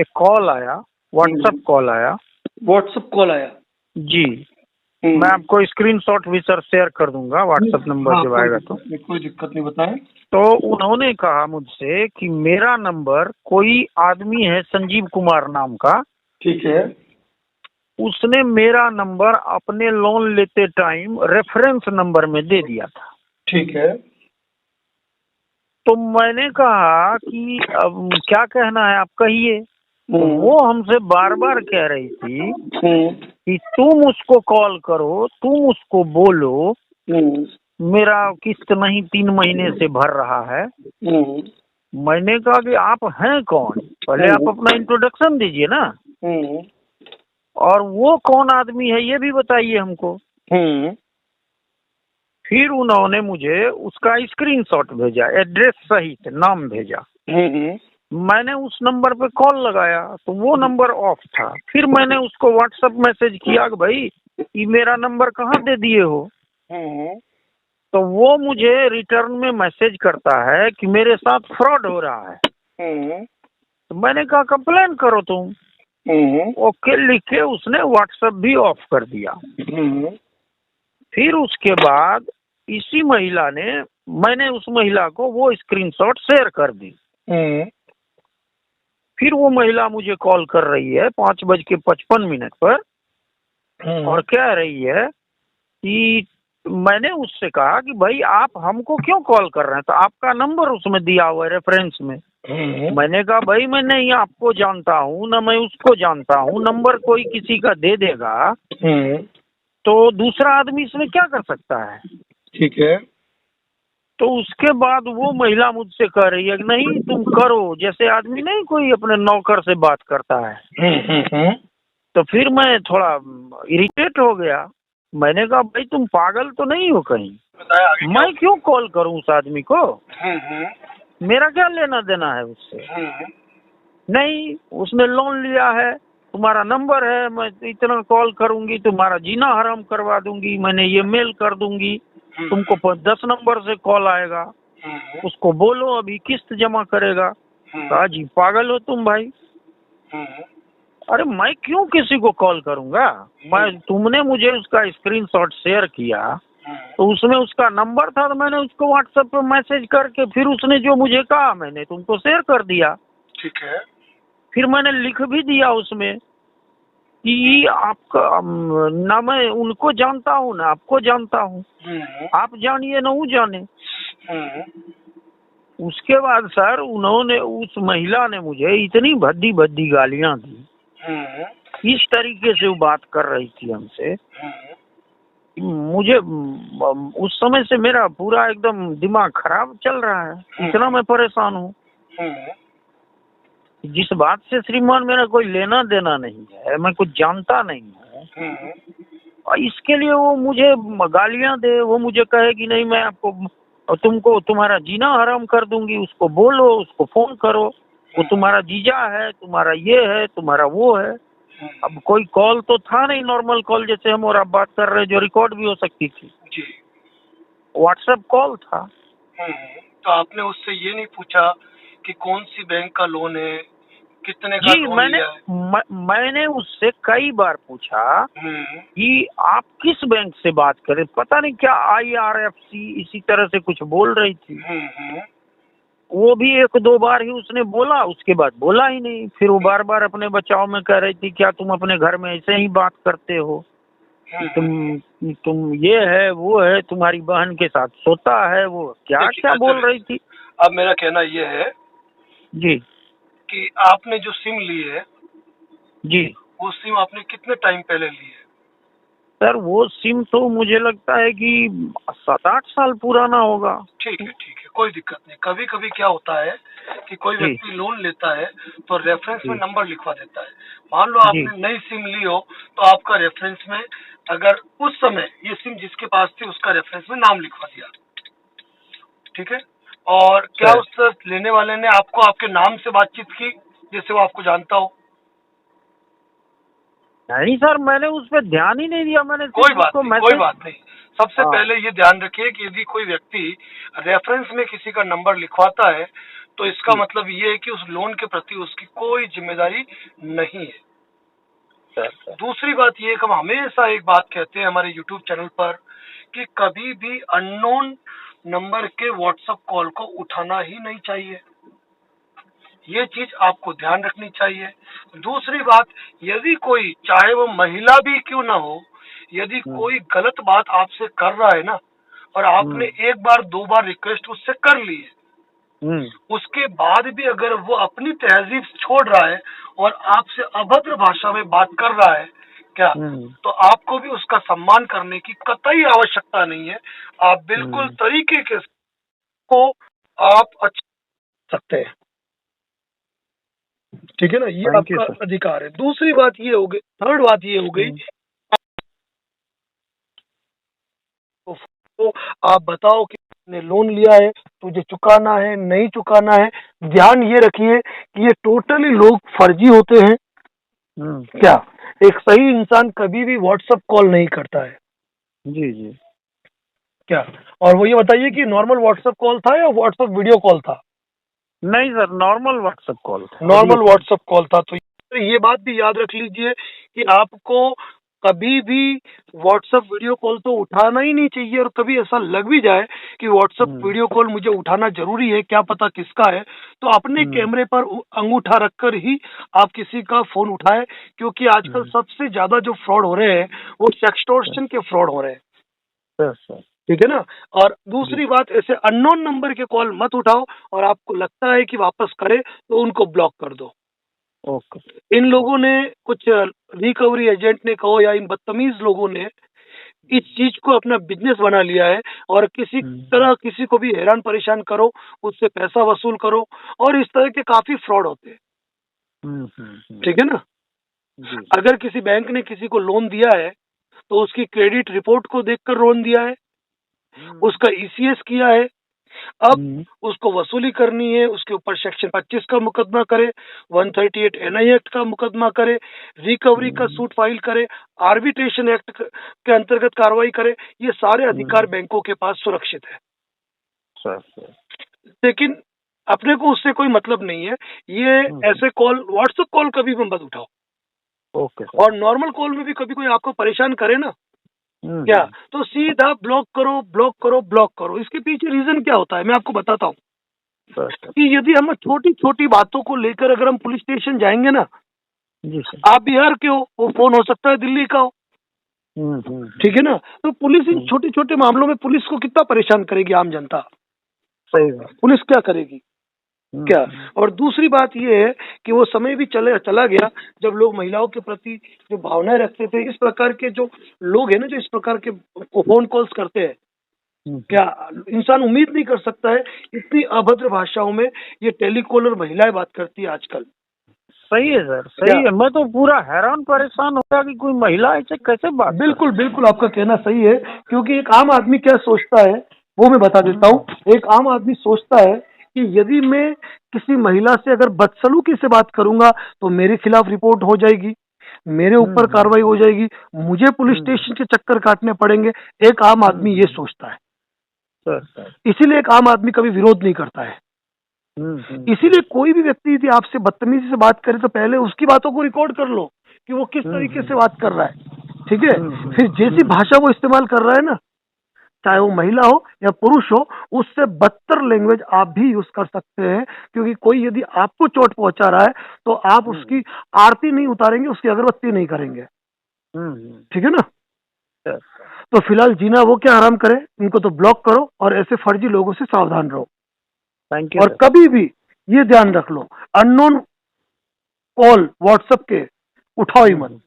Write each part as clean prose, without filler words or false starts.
एक कॉल आया, WhatsApp call आया। व्हाट्सएप कॉल आया जी, मैं आपको स्क्रीनशॉट भी सर शेयर कर दूंगा व्हाट्सएप नंबर जब आएगा तो। कोई दिक्कत नहीं, बताएं। तो उन्होंने कहा मुझसे कि मेरा नंबर कोई आदमी है संजीव कुमार नाम का, ठीक है। उसने मेरा नंबर अपने लोन लेते टाइम रेफरेंस नंबर में दे दिया था। ठीक है। तो मैंने कहा कि अब क्या कहना है आप कहिए। तो वो हमसे बार बार कह रही थी कि तुम उसको कॉल करो, तुम उसको बोलो, मेरा किस्त नहीं 3 महीने से भर रहा है। मैंने कहा कि आप हैं कौन, पहले आप अपना इंट्रोडक्शन दीजिए ना, और वो कौन आदमी है ये भी बताइए हमको। फिर उन्होंने मुझे उसका स्क्रीनशॉट भेजा, एड्रेस सहित नाम भेजा। मैंने उस नंबर पे कॉल लगाया तो वो नंबर ऑफ था। फिर मैंने उसको व्हाट्सएप मैसेज किया कि भाई ये मेरा नंबर कहाँ दे दिए हो। तो वो मुझे रिटर्न में मैसेज करता है कि मेरे साथ फ्रॉड हो रहा है। तो मैंने कहा कंप्लेन करो तुम। ओके लिख के उसने व्हाट्सएप भी ऑफ कर दिया। फिर उसके बाद इसी महिला ने, मैंने उस महिला को वो स्क्रीनशॉट शेयर कर दी। फिर वो महिला मुझे कॉल कर रही है 5:55 पर और कह रही है कि मैंने उससे कहा कि भाई आप हमको क्यों कॉल कर रहे हैं, तो आपका नंबर उसमें दिया हुआ है रेफरेंस में। मैंने कहा भाई मैं नहीं आपको जानता हूँ ना मैं उसको जानता हूँ, नंबर कोई किसी का दे देगा तो दूसरा आदमी इसमें क्या कर सकता है। ठीक है। तो उसके बाद वो महिला मुझसे कह रही है कि नहीं तुम करो, जैसे आदमी नहीं कोई अपने नौकर से बात करता है। तो फिर मैं थोड़ा इरिटेट हो गया। मैंने कहा भाई तुम पागल तो नहीं हो कहीं, मैं क्यों कॉल करूं उस आदमी को, मेरा क्या लेना देना है उससे। नहीं उसने लोन लिया है, तुम्हारा नंबर है, मैं इतना कॉल करूंगी तुम्हारा जीना हराम करवा दूंगी, मैंने ये मेल कर दूंगी, तुमको 10 नंबर से कॉल आएगा, उसको बोलो अभी किस्त जमा करेगा। कहा जी पागल हो तुम भाई। अरे मैं क्यों किसी को कॉल करूंगा, मैं तुमने मुझे उसका स्क्रीनशॉट शेयर किया तो उसमें उसका नंबर था, तो मैंने उसको व्हाट्सएप पे मैसेज करके फिर उसने जो मुझे कहा मैंने तुमको शेयर कर दिया। ठीक है। फिर मैंने लिख भी दिया उसमें कि आपका ना मैं उनको जानता हूँ ना आपको जानता हूँ, आप जानिए ना वो जाने। उसके बाद सर उन्होंने, उस महिला ने मुझे इतनी भद्दी भद्दी गालियां दी, इस तरीके से वो बात कर रही थी हमसे, मुझे उस समय से मेरा पूरा एकदम दिमाग खराब चल रहा है, इतना मैं परेशान हूँ। जिस बात से श्रीमान मेरा कोई लेना देना नहीं है, मैं कुछ जानता नहीं हूँ, और इसके लिए वो मुझे गालियां दे, वो मुझे कहे कि नहीं मैं आपको तुमको तुम्हारा जीना हराम कर दूंगी, उसको बोलो उसको फोन करो, वो तुम्हारा जीजा है, तुम्हारा ये है तुम्हारा वो है। अब कोई कॉल तो था नहीं नॉर्मल कॉल जैसे हम और आप बात कर रहे हैं जो रिकॉर्ड भी हो सकती थी, व्हाट्सएप कॉल था। तो आपने उससे ये नहीं पूछा कि कौन सी बैंक का लोन है, कितने का जी लोन लिया है? मैंने उससे कई बार पूछा कि आप किस बैंक से बात करें, पता नहीं क्या IRFC इसी तरह से कुछ बोल रही थी। वो भी 1-2 बार ही उसने बोला, उसके बाद बोला ही नहीं। फिर वो बार बार अपने बचाव में कह रही थी क्या तुम अपने घर में ऐसे ही बात करते हो, तुम ये है वो है, तुम्हारी बहन के साथ सोता है, वो क्या क्या बोल रही थी। अब मेरा कहना ये है जी कि आपने जो सिम ली है जी, वो सिम आपने कितने टाइम पहले ली है? सर वो सिम तो मुझे लगता है कि 7-8 साल पुराना होगा। ठीक है, कोई दिक्कत नहीं। कभी कभी क्या होता है कि कोई व्यक्ति लोन लेता है तो रेफरेंस में नंबर लिखवा देता है। मान लो आपने नई सिम ली हो तो आपका रेफरेंस में, अगर उस समय ये सिम जिसके पास थी उसका रेफरेंस में नाम लिखवा दिया, ठीक है, और क्या उस लेने वाले ने आपको आपके नाम से बातचीत की जैसे वो आपको जानता हो? नहीं सर मैंने उस पर ध्यान ही नहीं दिया, मैंने कोई बात नहीं। सबसे पहले ये ध्यान रखिए कि यदि कोई व्यक्ति रेफरेंस में किसी का नंबर लिखवाता है तो इसका मतलब ये है कि उस लोन के प्रति उसकी कोई जिम्मेदारी नहीं है। सर दूसरी बात ये है कि हम हमेशा एक बात कहते हैं हमारे यूट्यूब चैनल पर कि कभी भी अननोन नंबर के व्हाट्सएप कॉल को उठाना ही नहीं चाहिए। ये चीज आपको ध्यान रखनी चाहिए। दूसरी बात, यदि कोई, चाहे वो महिला भी क्यों ना हो, यदि कोई गलत बात आपसे कर रहा है ना, और आपने एक बार दो बार रिक्वेस्ट उससे कर ली है, उसके बाद भी अगर वो अपनी तहजीब छोड़ रहा है और आपसे अभद्र भाषा में बात कर रहा है क्या, तो आपको भी उसका सम्मान करने की कतई आवश्यकता नहीं है। आप बिल्कुल तरीके के को आप अच्छा सकते हैं, ठीक है ना, ये आपका अधिकार है। दूसरी बात ये हो गई, थर्ड बात ये हो गई, तो आप बताओ कि आपने लोन लिया है, तुझे चुकाना है नहीं चुकाना है। ध्यान ये रखिए कि ये टोटली लोग फर्जी होते हैं। क्या एक सही इंसान कभी भी व्हाट्सएप कॉल नहीं करता है? जी जी। क्या? और वो ये बताइए कि नॉर्मल व्हाट्सएप कॉल था या व्हाट्सएप वीडियो कॉल था? नहीं सर, नॉर्मल व्हाट्सएप कॉल था। नॉर्मल व्हाट्सएप कॉल था। तो ये बात भी याद रख लीजिए कि आपको कभी भी व्हाट्सएप वीडियो कॉल तो उठाना ही नहीं चाहिए। और कभी ऐसा लग भी जाए कि व्हाट्सएप वीडियो कॉल मुझे उठाना जरूरी है, क्या पता किसका है, तो अपने कैमरे पर अंगूठा रखकर ही आप किसी का फोन उठाएं। क्योंकि आजकल सबसे ज्यादा जो फ्रॉड हो रहे हैं वो सेक्सटॉर्शन के फ्रॉड हो रहे हैं, ठीक है ना। और दूसरी बात, ऐसे अननोन नंबर के कॉल मत उठाओ, और आपको लगता है कि वापस करे तो उनको ब्लॉक कर दो। ओके। इन लोगों ने, कुछ रिकवरी एजेंट ने कहो या इन बदतमीज लोगों ने इस चीज को अपना बिजनेस बना लिया है, और किसी तरह किसी को भी हैरान परेशान करो, उससे पैसा वसूल करो, और इस तरह के काफी फ्रॉड होते हैं, ठीक है ना। अगर किसी बैंक ने किसी को लोन दिया है तो उसकी क्रेडिट रिपोर्ट को देखकर लोन दिया है, उसका ईसीएस किया है, अब उसको वसूली करनी है, उसके ऊपर सेक्शन 25 का मुकदमा करे, 138 एनआई एक्ट का मुकदमा करे, रिकवरी का सूट फाइल करे, आर्बिट्रेशन एक्ट के अंतर्गत कार्रवाई करे। ये सारे अधिकार बैंकों के पास सुरक्षित है। लेकिन अपने को उससे कोई मतलब नहीं है। ये ऐसे कॉल, व्हाट्सएप कॉल कभी भी मत उठाओ। ओके। और नॉर्मल कॉल में भी कभी कोई आपको परेशान करे ना, क्या, तो सीधा ब्लॉक करो, ब्लॉक करो, ब्लॉक करो। इसके पीछे रीजन क्या होता है मैं आपको बताता हूँ कि यदि हम छोटी छोटी बातों को लेकर अगर हम पुलिस स्टेशन जाएंगे ना, आप बिहार के हो, वो फोन हो सकता है दिल्ली का हो, ठीक है ना, तो पुलिस इन छोटे छोटे मामलों में पुलिस को कितना परेशान करेगी आम जनता? सही है, पुलिस क्या करेगी? क्या? और दूसरी बात ये है कि वो समय भी चला गया जब लोग महिलाओं के प्रति जो भावनाएं रखते थे। इस प्रकार के जो लोग हैं ना, जो इस प्रकार के फोन कॉल्स करते हैं, क्या इंसान उम्मीद नहीं कर सकता है इतनी अभद्र भाषाओं में ये टेलीकॉलर महिलाएं बात करती है आजकल। सही है सर, सही है। मैं तो पूरा हैरान परेशान हो गया कि कोई महिला ऐसे कैसे बात। बिल्कुल बिल्कुल, आपका कहना सही है। क्योंकि एक आम आदमी क्या सोचता है वो मैं बता देता हूँ। एक आम आदमी सोचता है कि यदि मैं किसी महिला से अगर बदसलूकी से बात करूंगा तो मेरे खिलाफ रिपोर्ट हो जाएगी, मेरे ऊपर कार्रवाई हो जाएगी, मुझे पुलिस स्टेशन के चक्कर काटने पड़ेंगे। एक आम आदमी ये सोचता है, इसीलिए एक आम आदमी कभी विरोध नहीं करता है। इसीलिए कोई भी व्यक्ति यदि आपसे बदतमीजी से बात करे तो पहले उसकी बातों को रिकॉर्ड कर लो कि वो किस तरीके से बात कर रहा है, ठीक है। फिर जैसी भाषा वो इस्तेमाल कर रहा है ना, चाहे वो महिला हो या पुरुष हो, उससे बदतर लैंग्वेज आप भी यूज कर सकते हैं। क्योंकि कोई यदि आपको चोट पहुंचा रहा है तो आप उसकी आरती नहीं उतारेंगे, उसकी अगरबत्ती नहीं करेंगे, ठीक है ना। तो फिलहाल जीना वो क्या आराम करे, इनको तो ब्लॉक करो और ऐसे फर्जी लोगों से सावधान रहो। Thank you. और कभी भी ये ध्यान रख लो, अननोन कॉल व्हाट्सएप के उठाओ ही मत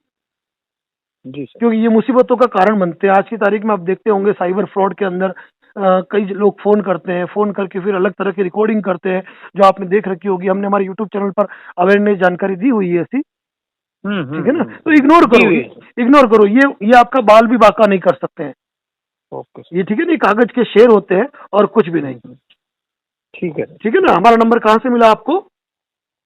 जी सर, क्योंकि ये मुसीबतों का कारण बनते हैं। आज की तारीख में आप देखते होंगे साइबर फ्रॉड के अंदर कई लोग फोन करते हैं, फोन करके फिर अलग तरह की रिकॉर्डिंग करते हैं जो आपने देख रखी होगी। हमने हमारे यूट्यूब चैनल पर अवेयरनेस जानकारी दी हुई है ऐसी, ठीक है ना। तो इग्नोर करो, इग्नोर करो। ये आपका बाल भी बाका नहीं कर सकते हैं, ओके, ये ठीक है ना, कागज के शेर होते हैं और कुछ भी नहीं, ठीक है, ठीक है ना। हमारा नंबर कहाँ से मिला आपको?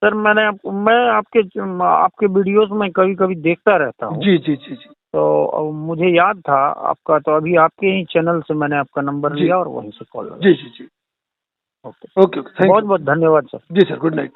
सर मैं आपके वीडियोस में कभी कभी देखता रहता हूँ। जी जी जी जी। तो मुझे याद था आपका, तो अभी आपके ही चैनल से मैंने आपका नंबर लिया और वहीं से कॉल। जी जी जी। ओके ओके ओके, थैंक बहुत यू बहुत धन्यवाद सर। जी सर, गुड नाइट।